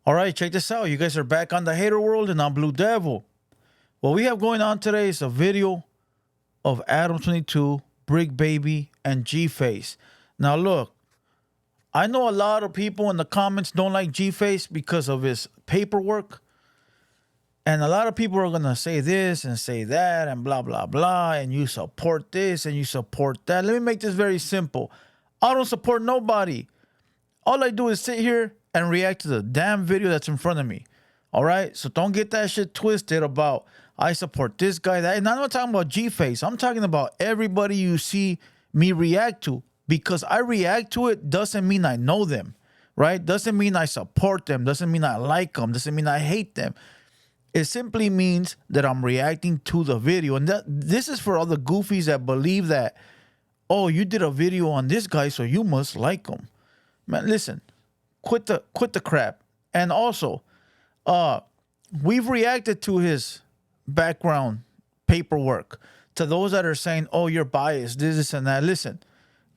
All right, check this out. You guys are back on the Hater World, and I'm Blue Devil. What we have going on today is a video of Adam22, Brick Baby, and G-Face. Now, look, I know a lot of people in the comments don't like G-Face because of his paperwork. And a lot of people are going to say this and say that and blah, blah, blah. And you support this and you support that. Let me make this very simple. I don't support nobody. All I do is sit here and react to the damn video that's in front of me. All right? So don't get that shit twisted about I support this guy, that. And I'm not talking about G-Face. I'm talking about everybody you see me react to. Because I react to it doesn't mean I know them, right? Doesn't mean I support them. Doesn't mean I like them. Doesn't mean I hate them. It simply means that I'm reacting to the video. And this is for all the goofies that believe that, oh, you did a video on this guy, so you must like him. Man, listen, quit the crap. And also, we've reacted to his background paperwork. To those that are saying, oh, you're biased, this and that. Listen,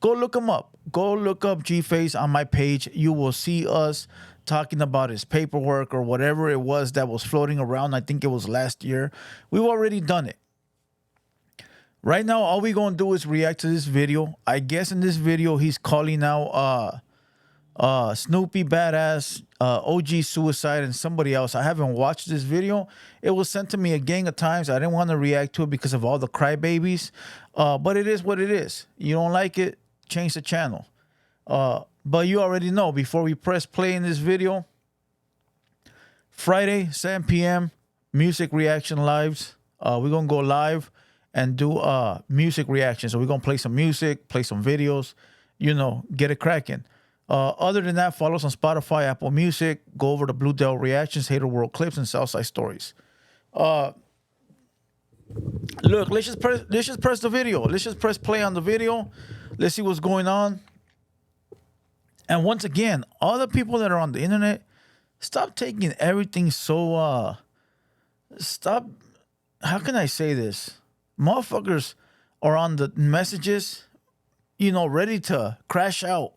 go look him up. Go look up G-Face on my page. You will see us talking about his paperwork or whatever it was that was floating around. I think it was last year. We've already done it. Right now, all we're going to do is react to this video. I guess in this video, he's calling out Snoopy Badass, OG Suicide, and somebody else. I haven't watched this video. It was sent to me a gang of times. I didn't want to react to it because of all the crybabies. But it is what it is. You don't like it, change the channel. But you already know, before we press play in this video, Friday, 7 p.m., music reaction lives. We're going to go live and do music reaction. So we're going to play some music, play some videos, you know, get it cracking. Other than that, follow us on Spotify, Apple Music. Go over to Blue Devil Reactions, Hater World Clips, and Southside Storiez. Look, let's just press the video. Let's just press play on the video. Let's see what's going on. And once again, all the people that are on the internet, stop taking everything so, stop, how can I say this? Motherfuckers are on the messages, you know, ready to crash out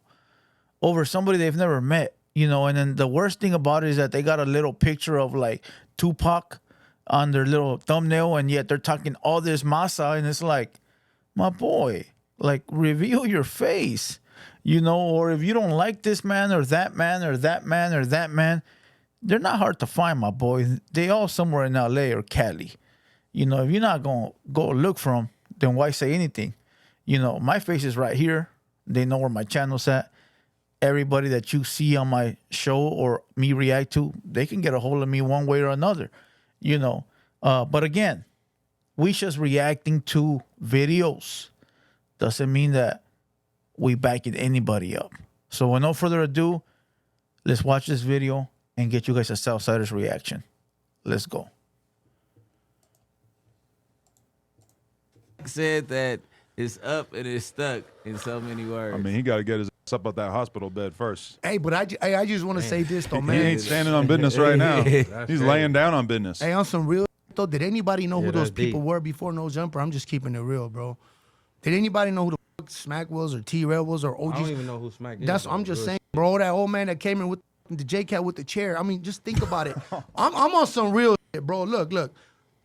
over somebody they've never met, you know. And then the worst thing about it is that they got a little picture of like Tupac on their little thumbnail, and yet they're talking all this masa, and it's like, my boy, like, reveal your face. You know, or if you don't like this man or that man or that man or that man, they're not hard to find, my boy. They all somewhere in LA or Cali. You know, if you're not going to go look for them, then why say anything? You know, my face is right here. They know where my channel's at. Everybody that you see on my show or me react to, they can get a hold of me one way or another, you know. But again, we just reacting to videos. Doesn't mean that we backing anybody up. So with no further ado, let's watch this video and get you guys a Southsiders reaction. Let's go. Said that it's up and it's stuck in so many words. I mean, he got to get his ass up out that hospital bed first. Hey, but I just want to say this though, man. He ain't standing on business right now. He's laying down on business. Hey, on some real though, did anybody know who those people were before No Jumper? I'm just keeping it real, bro. Did anybody know who the Smack was or T-Rail was or OG? I don't even know who Smack is. That's what I'm just saying, bro. That old man that came in with the J-Cat with the chair. I mean, just think about it. I'm on some real shit, bro. Look.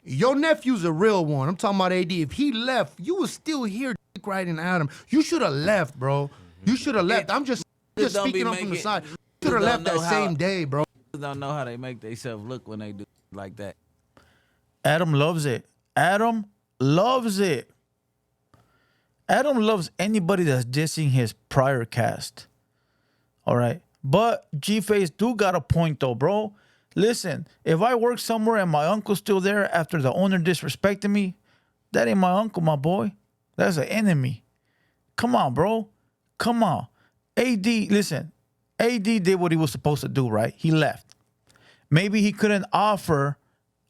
Your nephew's a real one. I'm talking about AD. If he left, you was still here dick riding Adam. You should have left, bro. You should have left. I'm just speaking up from the side. You should have left that same day, bro. Don't know how they make themselves look when they do like that. Adam loves it. Adam loves it. Adam loves anybody that's dissing his prior cast. All right. But G-Face do got a point though, bro. Listen, if I work somewhere and my uncle's still there after the owner disrespected me, that ain't my uncle, my boy. That's an enemy. Come on, bro. Come on. AD, listen. AD did what he was supposed to do, right? He left. Maybe he couldn't offer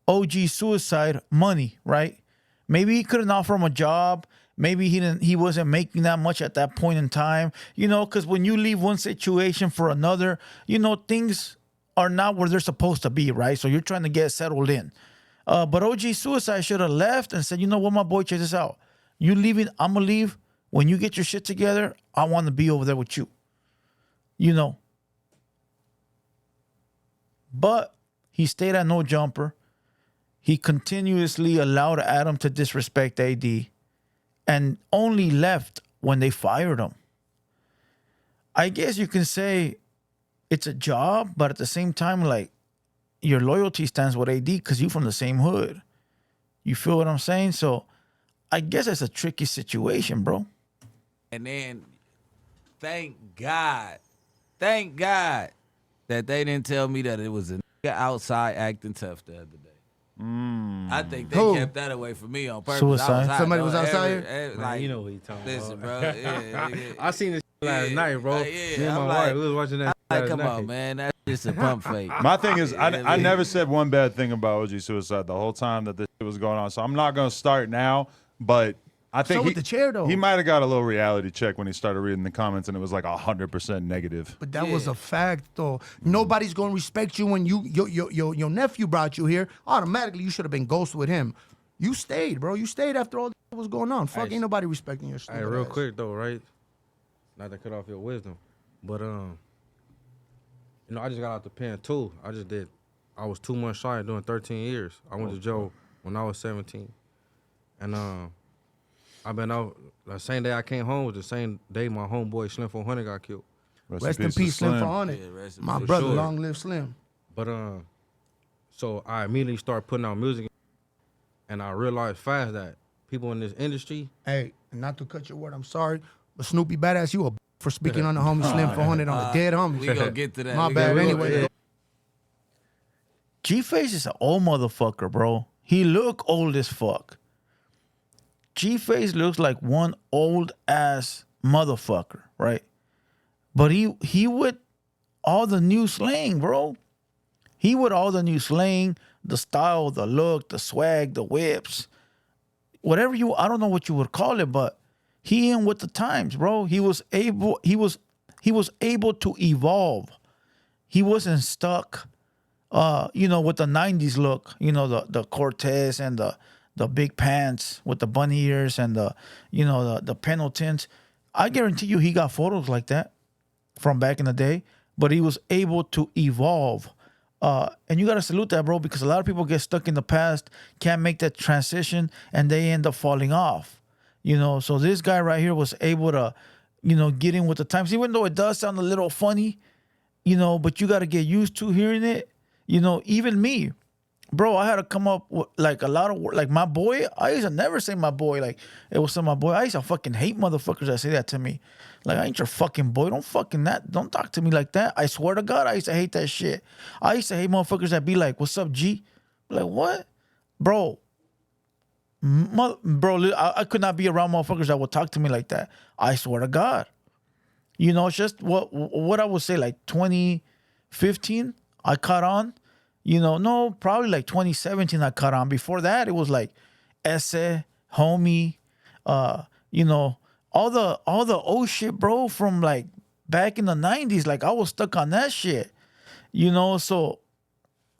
OG Suicide money, right? Maybe he couldn't offer him a job. Maybe he wasn't making that much at that point in time, you know, because when you leave one situation for another, you know, things are not where they're supposed to be, right? So you're trying to get settled in. But OG Suicide should have left and said, you know what, my boy, check this out. You leaving, I'm going to leave. When you get your shit together, I want to be over there with you. You know. But he stayed at no jumper. He continuously allowed Adam to disrespect AD and only left when they fired him. I guess you can say it's a job, but at the same time, like, your loyalty stands with AD because you from the same hood. You feel what I'm saying? So I guess it's a tricky situation, bro. And then, thank God that they didn't tell me that it was a nigga outside acting tough the other day. I think they kept that away from me on purpose. Suicide? Somebody was outside Man, like, you know what he talking listen, about. bro. Yeah, I seen this last night, bro. yeah, Me and my I'm wife, like- we was watching that Like, last come night. on, man. That's just a pump fake. My thing is, I never said one bad thing about OG Suicide the whole time that this shit was going on. So I'm not going to start now, but I think So with the chair, though. he might have got a little reality check when he started reading the comments, and it was like 100% negative. But that was a fact, though. Nobody's gonna respect you when your nephew brought you here. Automatically, you should have been ghost with him. You stayed, bro. You stayed after all that was going on. Fuck, ain't nobody respecting your stupid Hey, real ass. quick though, right? Not to cut off your wisdom, but you know, I just got out the pen too. I was 2 months shy of doing 13 years. I went to jail when I was 17, and I've been out. The same day I came home was the same day my homeboy Slim 400 got killed. Rest in to peace, Slim 400. Yeah, rest in My peace. brother, Sure. long live Slim. But so I immediately started putting out music, and I realized fast that people in this industry, Hey, and not to cut your word, I'm sorry, but Snoopy Badass, you a for speaking on the homie Slim 400 on the dead homie. We gonna get to that. My We bad. gonna- Anyway, G-Face is an old motherfucker, bro. He look old as fuck. G-Face looks like one old ass motherfucker, right? But he with all the new slang, bro. He with all the new slang, the style, the look, the swag, the whips, whatever I don't know what you would call it, but he in with the times, bro. He was able to evolve. He wasn't stuck, with the 90s look, the Cortez and the big pants with the bunny ears and the Pendletons. I guarantee you he got photos like that from back in the day, but he was able to evolve. And you got to salute that, bro, because a lot of people get stuck in the past, can't make that transition, and they end up falling off. So this guy right here was able to, get in with the times, even though it does sound a little funny, but you got to get used to hearing it. Even me, bro, I had to come up with like a lot of like my boy. I used to never say my boy. Like it was my boy. I used to fucking hate motherfuckers that say that to me. Like, I ain't your fucking boy. Don't talk to me like that. I swear to God, I used to hate that shit. I used to hate motherfuckers that be like, "What's up, G?" Like, what? Bro. I could not be around motherfuckers that would talk to me like that. I swear to God. It's just what I would say, like 2015, I caught on. No, probably like 2017 I caught on. Before that, it was like Esse, Homie, all the old shit, bro, from like back in the 90s. Like I was stuck on that shit. So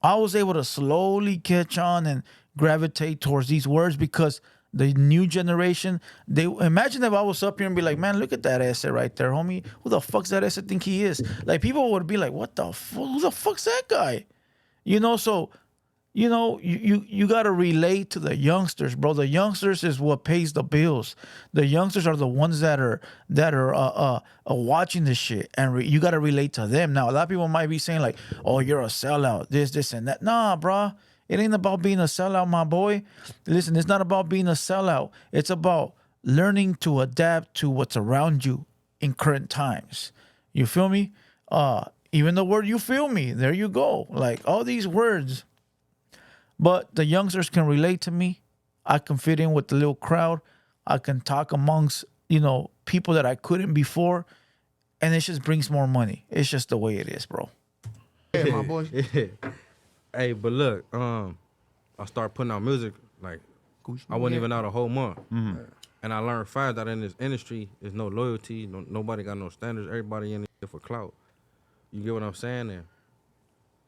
I was able to slowly catch on and gravitate towards these words because the new generation, they imagine if I was up here and be like, man, look at that Esse right there, homie. Who the fuck's that Esse think he is? Like people would be like, what the fuck? Who the fuck's that guy? So, you got to relate to the youngsters, bro. The youngsters is what pays the bills. The youngsters are the ones that are watching this shit, and you got to relate to them. Now, a lot of people might be saying like, "Oh, you're a sellout," this, and that. Nah, bro. It ain't about being a sellout, my boy. Listen, it's not about being a sellout. It's about learning to adapt to what's around you in current times. You feel me? Even the word "you feel me," there you go. Like all these words. But the youngsters can relate to me. I can fit in with the little crowd. I can talk amongst, people that I couldn't before. And it just brings more money. It's just the way it is, bro. yeah, my boy. Hey, but look, I started putting out music like I wasn't even out a whole month, and I learned fast that in this industry, there's no loyalty. Nobody got no standards. Everybody in there for clout. You get what I'm saying? There.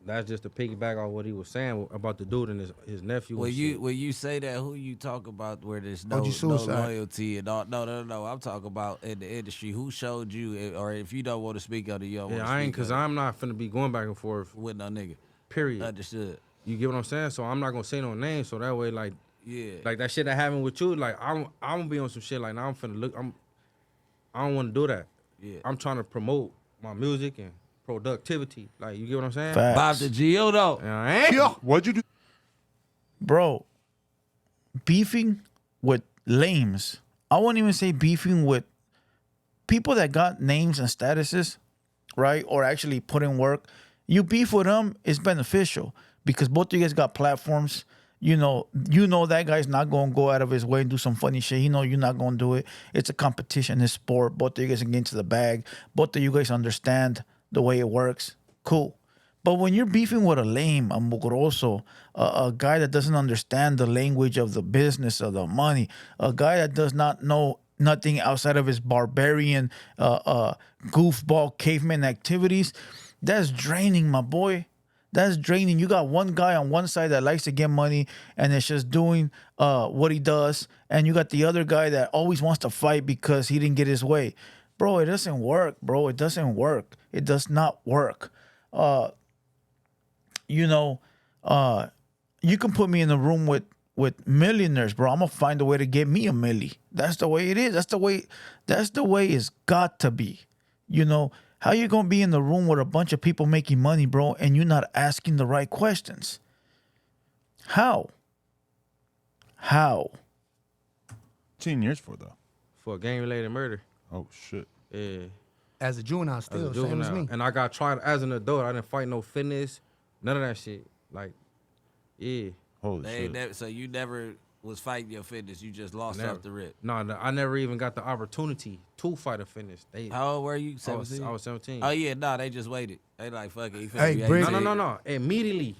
That's just to piggyback on what he was saying about the dude and his nephew. When you say that, who you talk about where there's no Suicide. loyalty and all? No. I'm talking about in the industry. Who showed you, or if you don't want to speak on it, you don't want to Yeah, speak I ain't, because on it I'm not finna be going back and forth. with no nigga. Period. Understood. You get what I'm saying? So I'm not gonna say no names, so that way, like, Yeah. like that shit that happened with you, like I'm gonna be on some shit like now I'm finna look. I don't want to do that. Yeah. I'm trying to promote my music and productivity. Like, you get what I'm saying? Facts. Bob the Gio though. And I ain't. Yeah. What'd you do? Bro, beefing with lames. I won't even say beefing with people that got names and statuses, right? Or actually put in work. You beef with them is beneficial because both of you guys got platforms. You know that guy's not going to go out of his way and do some funny shit. You know you're not going to do it. It's a competition, it's sport. Both of you guys can get into the bag. Both of you guys understand the way it works. Cool. But when you're beefing with a lame, a mugroso, a guy that doesn't understand the language of the business, of the money, a guy that does not know nothing outside of his barbarian, goofball caveman activities, that's draining, my boy. That's draining. You got one guy on one side that likes to get money and is just doing what he does, and you got the other guy that always wants to fight because he didn't get his way. Bro, it doesn't work, bro. It doesn't work. It does not work. You can put me in a room with millionaires, bro. I'm gonna find a way to get me a milli. That's the way it is. That's the way it's got to be. You know, how you gonna be in the room with a bunch of people making money, bro, and you're not asking the right questions? How? 10 years for though. For a gang-related murder. Oh shit. Yeah. As a juvenile, As still a same as juvenile. me. And I got tried as an adult. I didn't fight no fitness. None of that shit. Like, yeah. Holy shit. So you never was fighting your fitness. You just lost Never. off the rip. No, I never even got the opportunity to fight a fitness. How old were you? I was 17? 17. Oh yeah, no, they just waited. They like fuck it. He finna Hey, be Brick. 18. No. Immediately,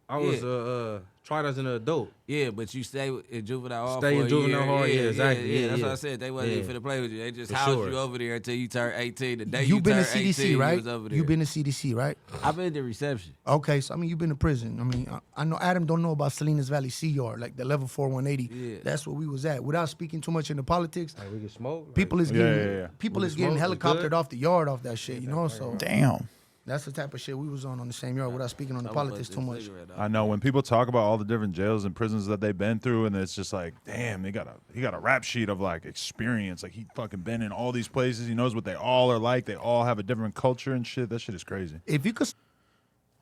I was tried as an adult. Yeah, but you stay in juvenile hall. Stay for in a juvenile year. hall, yeah, exactly. Yeah, that's yeah. what I said. They wasn't even Yeah. finna play with you. They just For housed sure. you over there until you turn 18. The day You you been to turn 18, CDC, you right? was over there. You been to CDC, right? I've been to reception. Okay, so I mean, you've been to prison. I mean, I know Adam don't know about Salinas Valley CR, like the level 4 180. Yeah. That's where we was at. Without speaking too much into politics, Like, we can smoke. Like, people is Yeah, getting yeah, yeah. people We is can getting smoke, we helicoptered good. off the yard off that shit, you know. So Damn. that's the type of shit we was on the same yard. Without speaking on the politics too much. I know when people talk about all the different jails and prisons that they've been through, and it's just like, damn, he got a rap sheet of like experience. Like he fucking been in all these places. He knows what they all are like. They all have a different culture and shit. That shit is crazy. If you could,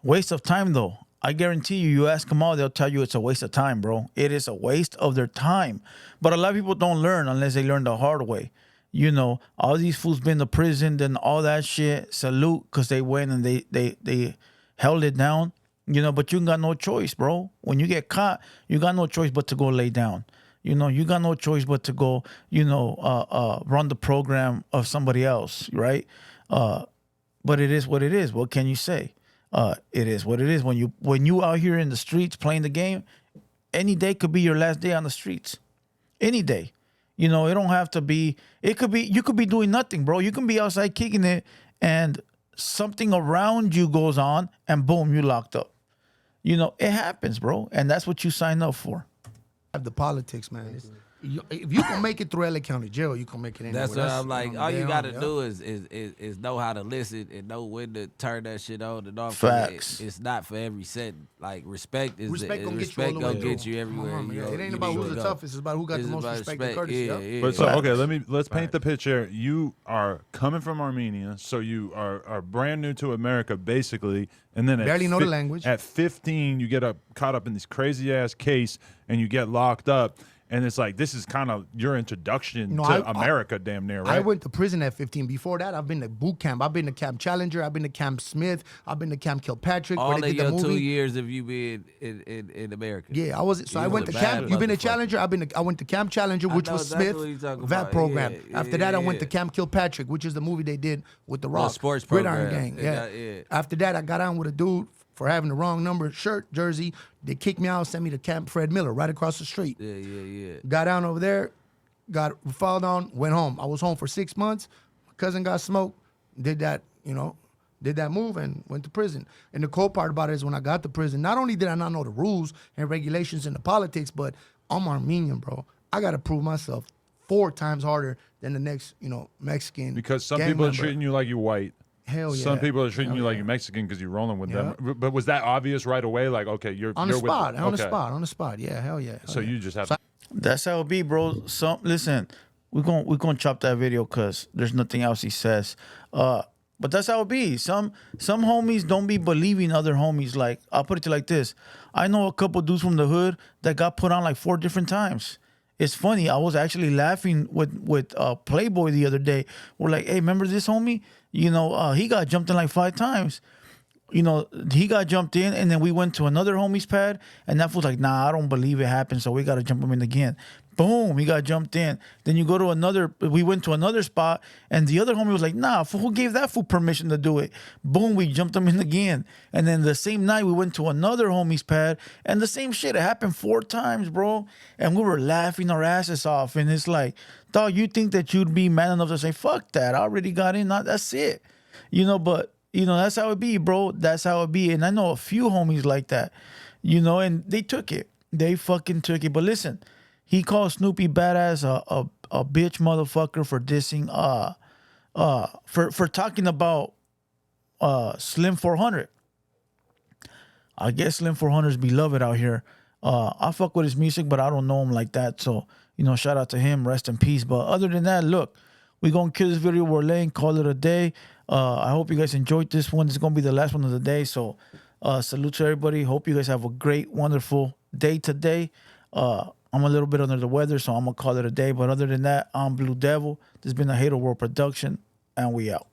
Waste of time, though. I guarantee you, you ask them all, they'll tell you it's a waste of time, bro. It is a waste of their time. But a lot of people don't learn unless they learn the hard way. You know, all these fools been to prison and all that shit. Salute, because they went and they held it down. You know, but you got no choice, bro. When you get caught, you got no choice but to go lay down. You know, you got no choice but to go, run the program of somebody else, right? But it is what it is. What can you say? It is what it is. When you out here in the streets playing the game, any day could be your last day on the streets. Any day. You know, it don't have to be. You could be doing nothing, bro. You can be outside kicking it, and something around you goes on, and boom, you locked up. You know, it happens, bro, and that's what you sign up for. have the politics, man. If you can make it through LA County Jail, you can make it anywhere. That's what I'm like. All you damn, gotta yeah. do is know how to listen and know when to turn that shit on and off. Facts. It's not for every setting. Like respect is Respect gonna respect get you all the gonna way get through. you everywhere. Come on, you man. go- It ain't you about need who's to the go. toughest. It's about who got It's the most about respect and courtesy. Yeah, yeah. But so Facts. okay, let's paint the picture. You are coming from Armenia, so you are brand new to America, basically, and then Barely know the language. At 15, you get caught up in this crazy ass case, and you get locked up, and it's like this is kind of your introduction No, to I- America, damn near, right? I went to prison at 15. Before that, I've been to boot camp. I've been to Camp Challenger. I've been to Camp Smith. I've been to Camp Kilpatrick. All where of they did your the 2 movie. years of you being in America. Yeah, I was. So You I went to was a camp. bad You been to motherfucker. Challenger? I went to Camp Challenger, I which know was exactly Smith what you're talking VAT about. program. Yeah, After that, I went to yeah. Camp Kilpatrick, which is the movie they did with the Rock. sports Gridiron program. Gang. Yeah. Yeah. After that, I got on with a dude for having the wrong number shirt jersey. They kicked me out, sent me to Camp Fred Miller, right across the street. Yeah. Got down over there, followed on, went home. I was home for 6 months. My cousin got smoked, did that move and went to prison. And the cool part about it is when I got to prison, not only did I not know the rules and regulations and the politics, but I'm Armenian, bro. I got to prove myself 4 times harder than the next, Mexican. because some gang people are member. treating you like you're white. Hell yeah. Some people are treating you like you're Mexican because you're rolling with them. But was that obvious right away? Like, okay, you're on the you're spot, with on okay. the spot. Yeah, hell yeah. So you just have to. That's how it be, bro. Listen, we're gonna chop that video because there's nothing else he says. But that's how it be. Some homies don't be believing other homies. Like, I'll put it to you like this. I know a couple dudes from the hood that got put on like 4 different times. It's funny. I was actually laughing with Playboy the other day. We're like, hey, remember this homie? You know, he got jumped in like 5 times. You know, he got jumped in, and then we went to another homie's pad, and that was like, nah, I don't believe it happened, so we got to jump him in again. Boom, he got jumped in. Then you go to we went to another spot, and the other homie was like, nah, who gave that fool permission to do it? Boom, we jumped him in again. And then the same night, we went to another homie's pad, and the same shit, it happened 4 times, bro. And we were laughing our asses off, and it's like, dog, you think that you'd be man enough to say, fuck that, I already got in, that's it. You know, but you know, that's how it be, bro. That's how it be. And I know a few homies like that, you know, and they took it. They fucking took it. But listen, he called Snoopy badass a bitch motherfucker for dissing, for talking about Slim 400. I guess Slim 400 is beloved out here. I fuck with his music, but I don't know him like that. So, you know, shout out to him. Rest in peace. But other than that, look, we're going to kill this video. We're laying, call it a day. I hope you guys enjoyed this one. This is going to be the last one of the day. So salute to everybody. Hope you guys have a great, wonderful day today. I'm a little bit under the weather, so I'm going to call it a day. But other than that, I'm Blue Devil. This has been a TheHaterWorld production, and we out.